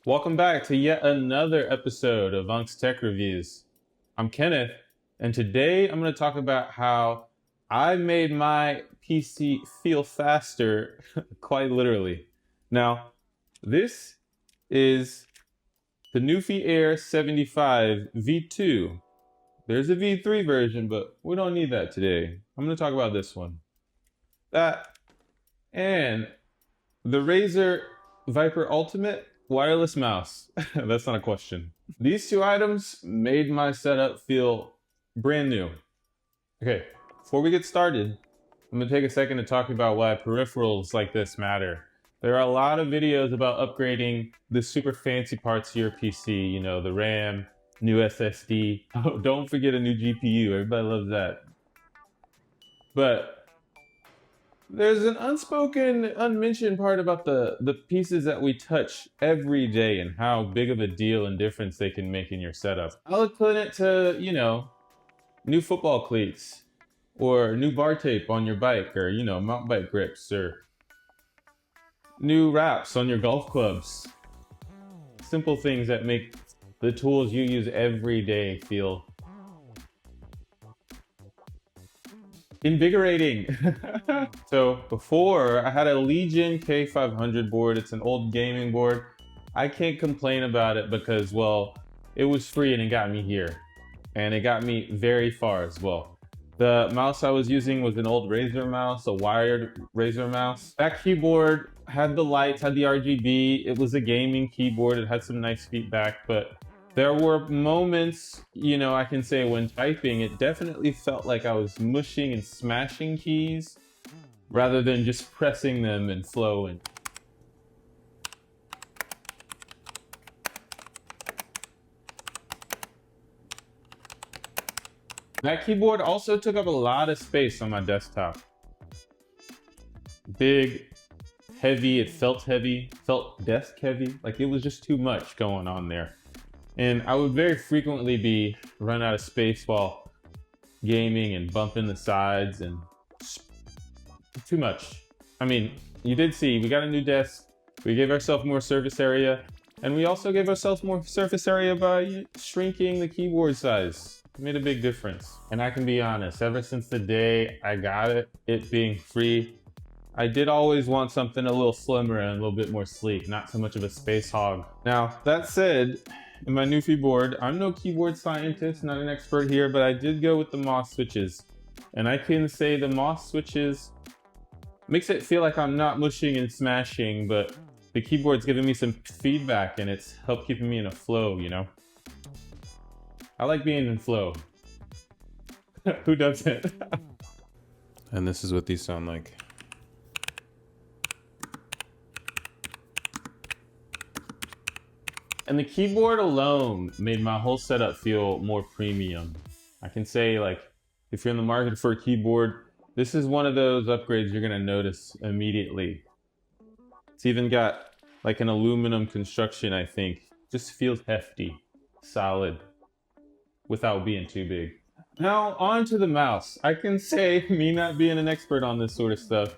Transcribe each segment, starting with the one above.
Welcome back to yet another episode of Unk's Tech Reviews. I'm Kenneth, and today I'm going to talk about how I made my PC feel faster, quite literally. Now, this is the NuPhy Air 75 V2. There's a V3 version, but we don't need that today. I'm going to talk about this one. That and the Razer Viper Ultimate wireless mouse. That's not a question. These two items made my setup feel brand new. Okay, before we get started, I'm gonna take a second to talk about why peripherals like this matter. There are a lot of videos about upgrading the super fancy parts of your PC, you know, the RAM, new SSD. Oh, don't forget a new GPU, everybody loves that. But there's an unspoken, unmentioned part about the pieces that we touch every day and how big of a deal and difference they can make in your setup. I'll equate it to, you know, new football cleats or new bar tape on your bike or, you know, mountain bike grips or new wraps on your golf clubs. Simple things that make the tools you use every day feel invigorating. So before, I had a Legion K500 board. It's an old gaming board. I can't complain about it because, well, it was free and it got me here. And it got me very far as well. The mouse I was using was an old Razer mouse, a wired Razer mouse. That keyboard had the lights, had the RGB. It was a gaming keyboard. It had some nice feedback, but there were moments, you know, I can say when typing, it definitely felt like I was mushing and smashing keys rather than just pressing them and flowing. That keyboard also took up a lot of space on my desktop. Big, heavy, it felt desk heavy, like it was just too much going on there. And I would very frequently run out of space while gaming and bumping the sides and too much. I mean, you did see, we got a new desk, we gave ourselves more surface area, and we also gave ourselves more surface area by shrinking the keyboard size. It made a big difference. And I can be honest, ever since the day I got it being free, I did always want something a little slimmer and a little bit more sleek, not so much of a space hog. Now, that said, in my NuPhy board, I'm no keyboard scientist, not an expert here, but I did go with the MOS switches. And I can say the MOS switches makes it feel like I'm not mushing and smashing, but the keyboard's giving me some feedback and it's helped keeping me in a flow, you know? I like being in flow. Who doesn't? And this is what these sound like. And the keyboard alone made my whole setup feel more premium. I can say, like, if you're in the market for a keyboard, this is one of those upgrades you're gonna notice immediately. It's even got like an aluminum construction, I think. Just feels hefty, solid, without being too big. Now, on to the mouse. I can say, me not being an expert on this sort of stuff,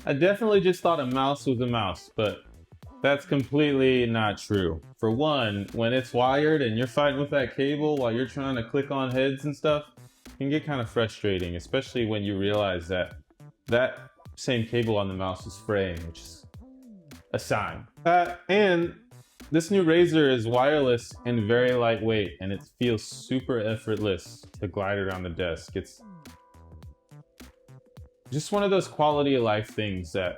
I definitely just thought a mouse was a mouse, but that's completely not true. For one, when it's wired and you're fighting with that cable while you're trying to click on heads and stuff, it can get kind of frustrating, especially when you realize that that same cable on the mouse is fraying, which is a sign. And this new Razer is wireless and very lightweight, and it feels super effortless to glide around the desk. It's just one of those quality of life things that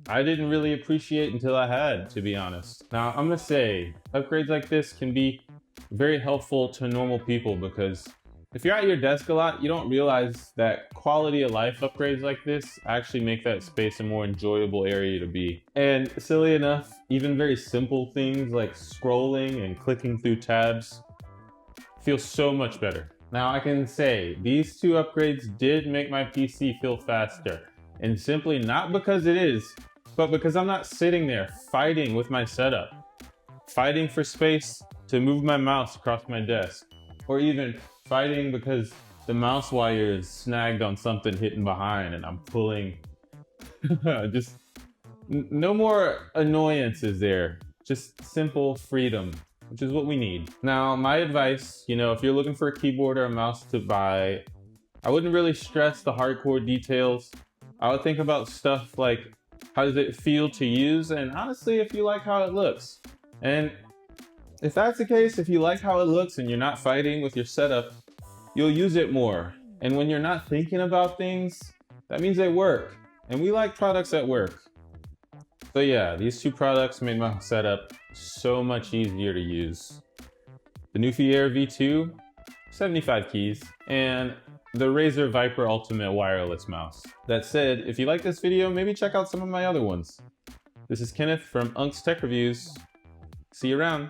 I didn't really appreciate until I had, to be honest. Now, I'm gonna say, upgrades like this can be very helpful to normal people because if you're at your desk a lot, you don't realize that quality of life upgrades like this actually make that space a more enjoyable area to be. And silly enough, even very simple things like scrolling and clicking through tabs feel so much better. Now, I can say, these two upgrades did make my PC feel faster. And simply not because it is, but because I'm not sitting there fighting with my setup, fighting for space to move my mouse across my desk, or even fighting because the mouse wire is snagged on something hidden behind and I'm pulling. Just no more annoyances there. just simple freedom, which is what we need. Now, my advice, if you're looking for a keyboard or a mouse to buy, I wouldn't really stress the hardcore details. I would think about stuff like, how does it feel to use? And honestly, if you like how it looks. And if that's the case, if you like how it looks and you're not fighting with your setup, you'll use it more. And when you're not thinking about things, that means they work. And we like products that work. So yeah, these two products made my setup so much easier to use. The NuPhy Air V2, 75 keys, and the Razer Viper Ultimate wireless mouse. That said, if you like this video, maybe check out some of my other ones. This is Kenneth from Unks Tech Reviews. See you around.